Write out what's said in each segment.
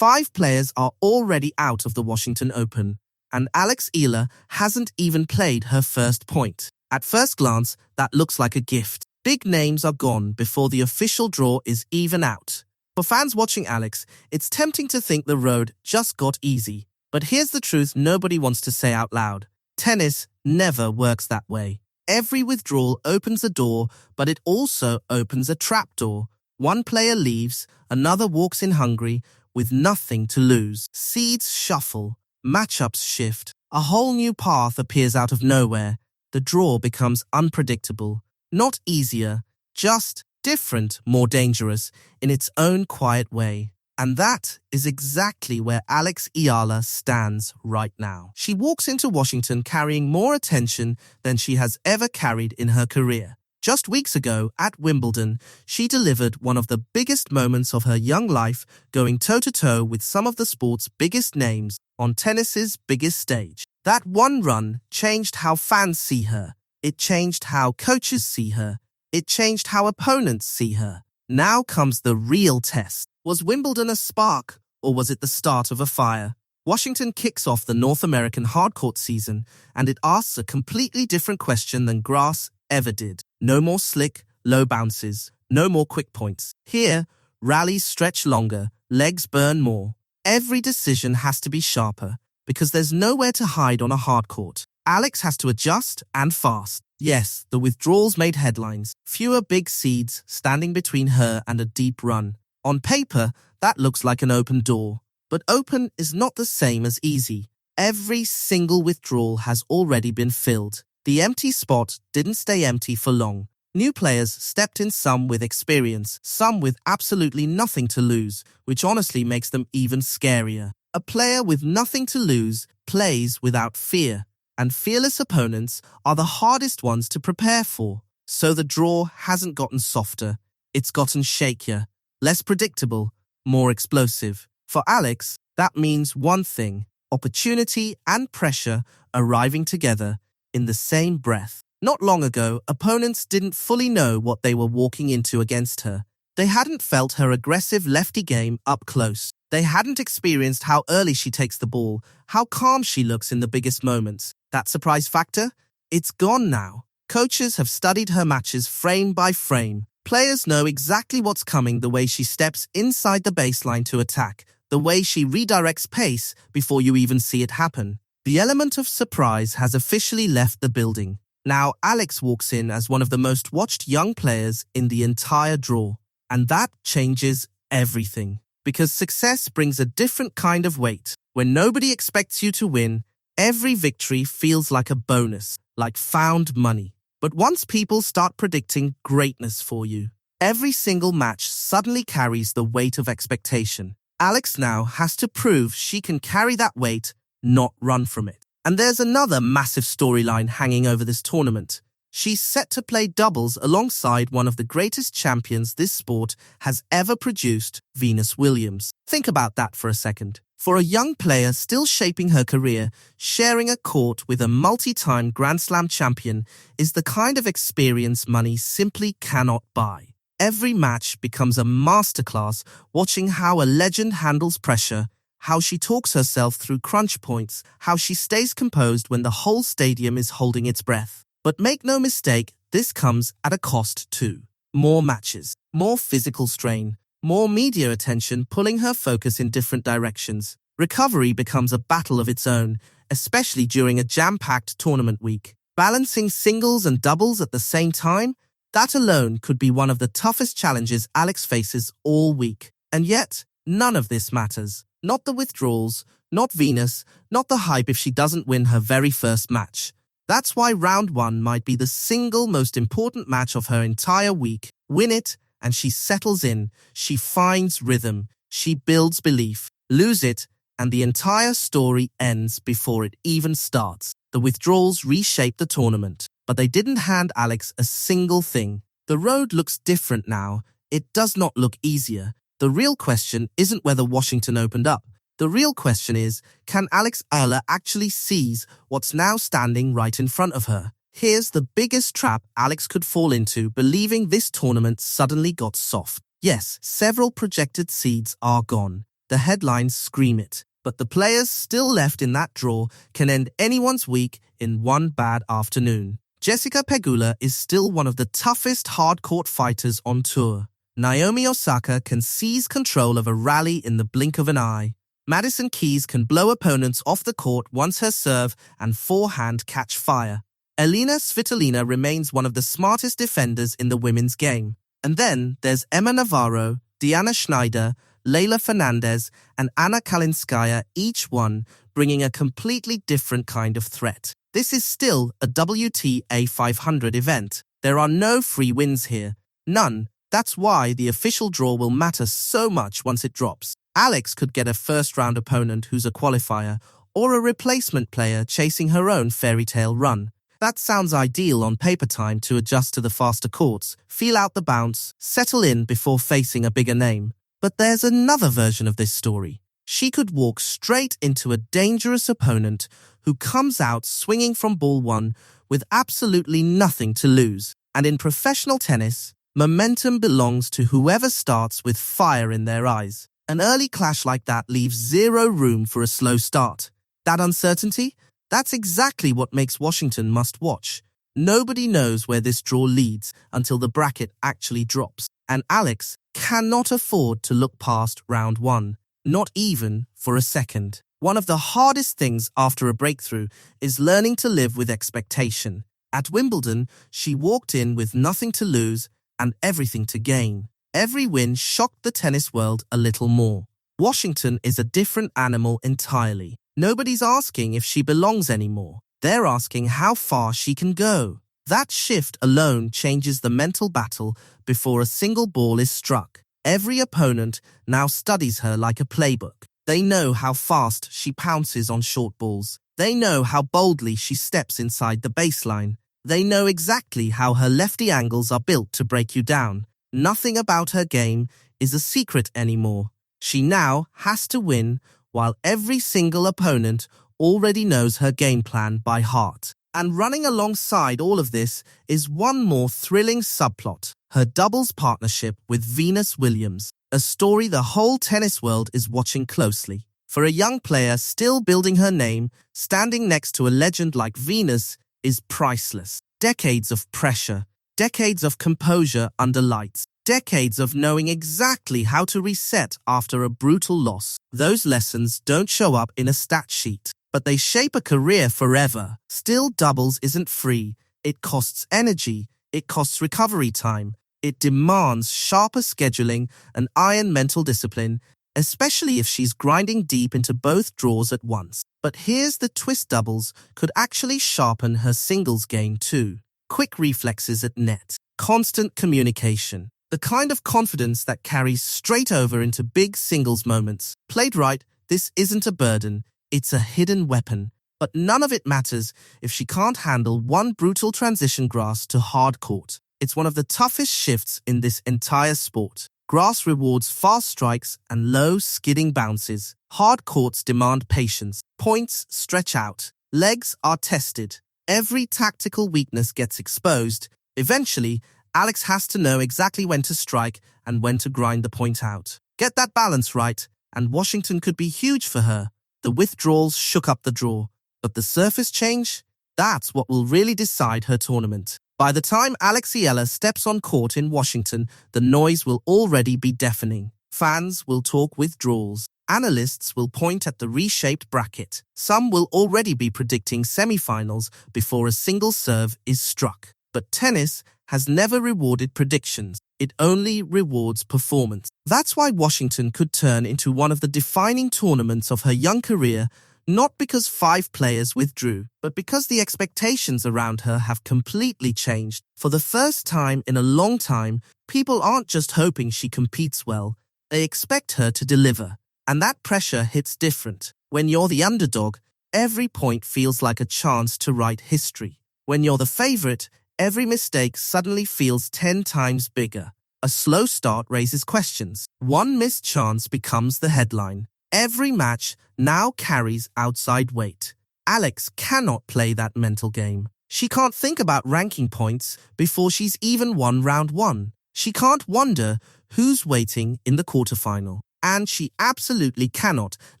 5 players are already out of the Washington Open, and Eala hasn't even played her first point. At first glance, that looks like a gift. Big names are gone before the official draw is even out. For fans watching Alex, it's tempting to think the road just got easy. But here's the truth nobody wants to say out loud. Tennis never works that way. Every withdrawal opens a door, but it also opens a trapdoor. One player leaves, another walks in hungry, with nothing to lose. Seeds shuffle, matchups shift. A whole new path appears out of nowhere. The draw becomes unpredictable. Not easier, just different, more dangerous, in its own quiet way. And that is exactly where Eala stands right now. She walks into Washington carrying more attention than she has ever carried in her career. Just weeks ago, at Wimbledon, she delivered one of the biggest moments of her young life, going toe-to-toe with some of the sport's biggest names on tennis's biggest stage. That one run changed how fans see her. It changed how coaches see her. It changed how opponents see her. Now comes the real test. Was Wimbledon a spark, or was it the start of a fire? Washington kicks off the North American Hardcourt season, and it asks a completely different question than grass ever did. No more slick, low bounces. No more quick points. Here, rallies stretch longer, legs burn more. Every decision has to be sharper, because there's nowhere to hide on a hardcourt. Alex has to adjust, and fast. Yes, the withdrawals made headlines. Fewer big seeds standing between her and a deep run. On paper, that looks like an open door. But open is not the same as easy. Every single withdrawal has already been filled. The empty spot didn't stay empty for long. New players stepped in, some with experience, some with absolutely nothing to lose, which honestly makes them even scarier. A player with nothing to lose plays without fear, and fearless opponents are the hardest ones to prepare for. So the draw hasn't gotten softer, it's gotten shakier, less predictable, more explosive. For Alex, that means one thing: opportunity and pressure arriving together in the same breath. Not long ago, opponents didn't fully know what they were walking into against her. They hadn't felt her aggressive lefty game up close. They hadn't experienced how early she takes the ball, how calm she looks in the biggest moments. That surprise factor? It's gone now. Coaches have studied her matches frame by frame. Players know exactly what's coming: the way she steps inside the baseline to attack, the way she redirects pace before you even see it happen. The element of surprise has officially left the building. Now Alex walks in as one of the most watched young players in the entire draw. And that changes everything. Because success brings a different kind of weight. When nobody expects you to win, every victory feels like a bonus, like found money. But once people start predicting greatness for you, every single match suddenly carries the weight of expectation. Alex now has to prove she can carry that weight, not run from it. And there's another massive storyline hanging over this tournament. She's set to play doubles alongside one of the greatest champions this sport has ever produced, Venus Williams. Think about that for a second. For a young player still shaping her career, sharing a court with a multi-time Grand Slam champion is the kind of experience money simply cannot buy. Every match becomes a masterclass, watching how a legend handles pressure, how she talks herself through crunch points, how she stays composed when the whole stadium is holding its breath. But make no mistake, this comes at a cost too. More matches, more physical strain, more media attention pulling her focus in different directions. Recovery becomes a battle of its own, especially during a jam-packed tournament week. Balancing singles and doubles at the same time? That alone could be one of the toughest challenges Alex faces all week. And yet, none of this matters. Not the withdrawals, not Venus, not the hype if she doesn't win her very first match. That's why round 1 might be the single most important match of her entire week. Win it, and she settles in. She finds rhythm. She builds belief. Lose it, and the entire story ends before it even starts. The withdrawals reshape the tournament, but they didn't hand Alex a single thing. The road looks different now. It does not look easier. The real question isn't whether Washington opened up. The real question is, can Eala actually seize what's now standing right in front of her? Here's the biggest trap Alex could fall into, believing this tournament suddenly got soft. Yes, several projected seeds are gone. the headlines scream it. But the players still left in that draw can end anyone's week in one bad afternoon. Jessica Pegula is still one of the toughest hardcourt fighters on tour. Naomi Osaka can seize control of a rally in the blink of an eye. Madison Keys can blow opponents off the court once her serve and forehand catch fire. Elina Svitolina remains one of the smartest defenders in the women's game. And then there's Emma Navarro, Diana Schneider, Leyla Fernandez, and Anna Kalinskaya, each one bringing a completely different kind of threat. This is still a WTA 500 event. There are no free wins here. None. That's why the official draw will matter so much once it drops. Alex could get a first-round opponent who's a qualifier, or a replacement player chasing her own fairy tale run. That sounds ideal on paper time to adjust to the faster courts, feel out the bounce, settle in before facing a bigger name. But there's another version of this story. She could walk straight into a dangerous opponent who comes out swinging from ball one with absolutely nothing to lose. And in professional tennis, momentum belongs to whoever starts with fire in their eyes. An early clash like that leaves zero room for a slow start. That uncertainty? That's exactly what makes Washington must watch. Nobody knows where this draw leads until the bracket actually drops. And Alex cannot afford to look past round one, not even for a second. One of the hardest things after a breakthrough is learning to live with expectation. At Wimbledon, she walked in with nothing to lose and everything to gain. Every win shocked the tennis world a little more. Washington is a different animal entirely. Nobody's asking if she belongs anymore. They're asking how far she can go. That shift alone changes the mental battle before a single ball is struck. Every opponent now studies her like a playbook. They know how fast she pounces on short balls. They know how boldly she steps inside the baseline. They know exactly how her lefty angles are built to break you down. Nothing about her game is a secret anymore. She now has to win, while every single opponent already knows her game plan by heart. And running alongside all of this is one more thrilling subplot, her doubles partnership with Venus Williams, a story the whole tennis world is watching closely. For a young player still building her name, standing next to a legend like Venus is priceless. Decades of pressure, decades of composure under lights, decades of knowing exactly how to reset after a brutal loss. Those lessons don't show up in a stat sheet, but they shape a career forever. Still, doubles isn't free. It costs energy. It costs recovery time. It demands sharper scheduling and iron mental discipline, especially if she's grinding deep into both draws at once. But here's the twist: doubles could actually sharpen her singles game too. Quick reflexes at net, constant communication, the kind of confidence that carries straight over into big singles moments. Played right, this isn't a burden, it's a hidden weapon. But none of it matters if she can't handle one brutal transition grass to hardcourt. It's one of the toughest shifts in this entire sport. Grass rewards fast strikes and low, skidding bounces. Hard courts demand patience. Points stretch out. Legs are tested. Every tactical weakness gets exposed. Eventually, Alex has to know exactly when to strike and when to grind the point out. Get that balance right, and Washington could be huge for her. The withdrawals shook up the draw, but the surface change? That's what will really decide her tournament. By the time Alex Eala steps on court in Washington, the noise will already be deafening. Fans will talk withdrawals. Analysts will point at the reshaped bracket. Some will already be predicting semifinals before a single serve is struck. But tennis has never rewarded predictions. It only rewards performance. That's why Washington could turn into one of the defining tournaments of her young career, not because 5 players withdrew, but because the expectations around her have completely changed. For the first time in a long time, people aren't just hoping she competes well, they expect her to deliver. And that pressure hits different. When you're the underdog, every point feels like a chance to write history. When you're the favorite, every mistake suddenly feels 10 times bigger. A slow start raises questions. One missed chance becomes the headline. Every match now carries outside weight. Alex cannot play that mental game. She can't think about ranking points before she's even won round 1. She can't wonder who's waiting in the quarterfinal. And she absolutely cannot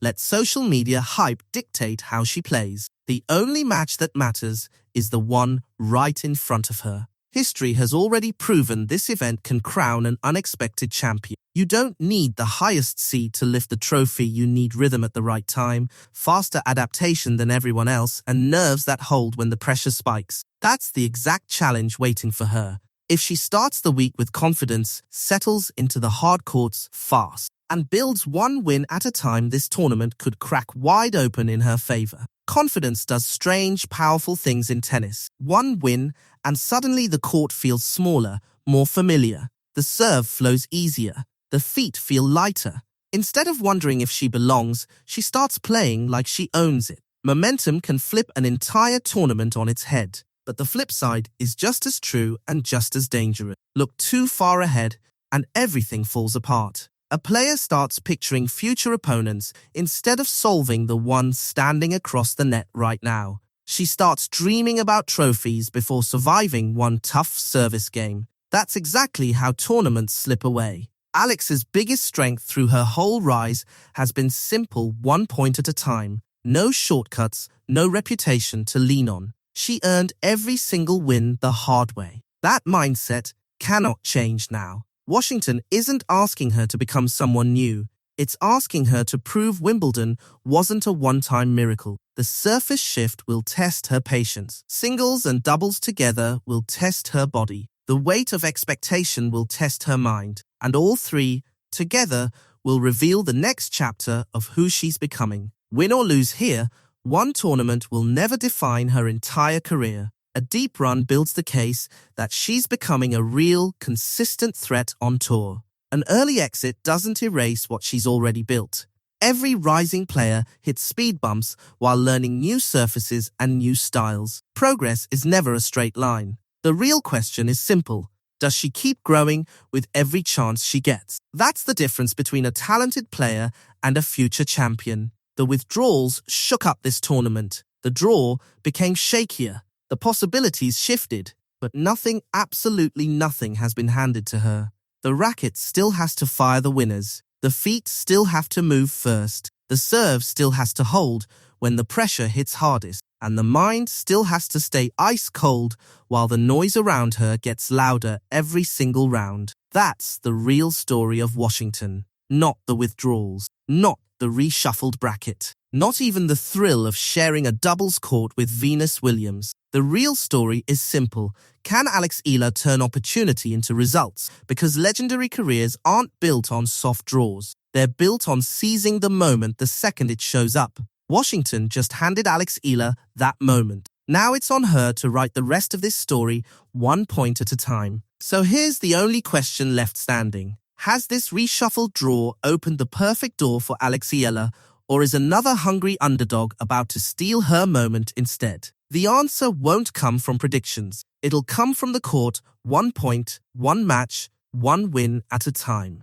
let social media hype dictate how she plays. The only match that matters is the one right in front of her. History has already proven this event can crown an unexpected champion. You don't need the highest seed to lift the trophy, you need rhythm at the right time, faster adaptation than everyone else, and nerves that hold when the pressure spikes. That's the exact challenge waiting for her. If she starts the week with confidence, settles into the hard courts fast, and builds one win at a time, this tournament could crack wide open in her favor. Confidence does strange, powerful things in tennis. One win, and suddenly the court feels smaller, more familiar. The serve flows easier. The feet feel lighter. Instead of wondering if she belongs, she starts playing like she owns it. Momentum can flip an entire tournament on its head. But the flip side is just as true and just as dangerous. Look too far ahead, and everything falls apart. A player starts picturing future opponents instead of solving the one standing across the net right now. She starts dreaming about trophies before surviving one tough service game. That's exactly how tournaments slip away. Alex's biggest strength through her whole rise has been simple, 1 point at a time. No shortcuts, no reputation to lean on. She earned every single win the hard way. That mindset cannot change now. Washington isn't asking her to become someone new. It's asking her to prove Wimbledon wasn't a one-time miracle. The surface shift will test her patience. Singles and doubles together will test her body. The weight of expectation will test her mind. And all three, together, will reveal the next chapter of who she's becoming. Win or lose here, one tournament will never define her entire career. A deep run builds the case that she's becoming a real, consistent threat on tour. An early exit doesn't erase what she's already built. Every rising player hits speed bumps while learning new surfaces and new styles. Progress is never a straight line. The real question is simple. Does she keep growing with every chance she gets? That's the difference between a talented player and a future champion. The withdrawals shook up this tournament. The draw became shakier. The possibilities shifted, but nothing, absolutely nothing, has been handed to her. The racket still has to fire the winners. The feet still have to move first. The serve still has to hold when the pressure hits hardest. And the mind still has to stay ice cold while the noise around her gets louder every single round. That's the real story of Washington. Not the withdrawals. Not the reshuffled bracket. Not even the thrill of sharing a doubles court with Venus Williams. The real story is simple. Can Alex Eala turn opportunity into results? Because legendary careers aren't built on soft draws. They're built on seizing the moment the second it shows up. Washington just handed Alex Eala that moment. Now it's on her to write the rest of this story 1 point at a time. So here's the only question left standing. Has this reshuffled draw opened the perfect door for Alex Eala, or is another hungry underdog about to steal her moment instead? The answer won't come from predictions. It'll come from the court, 1 point, 1 match, 1 win at a time.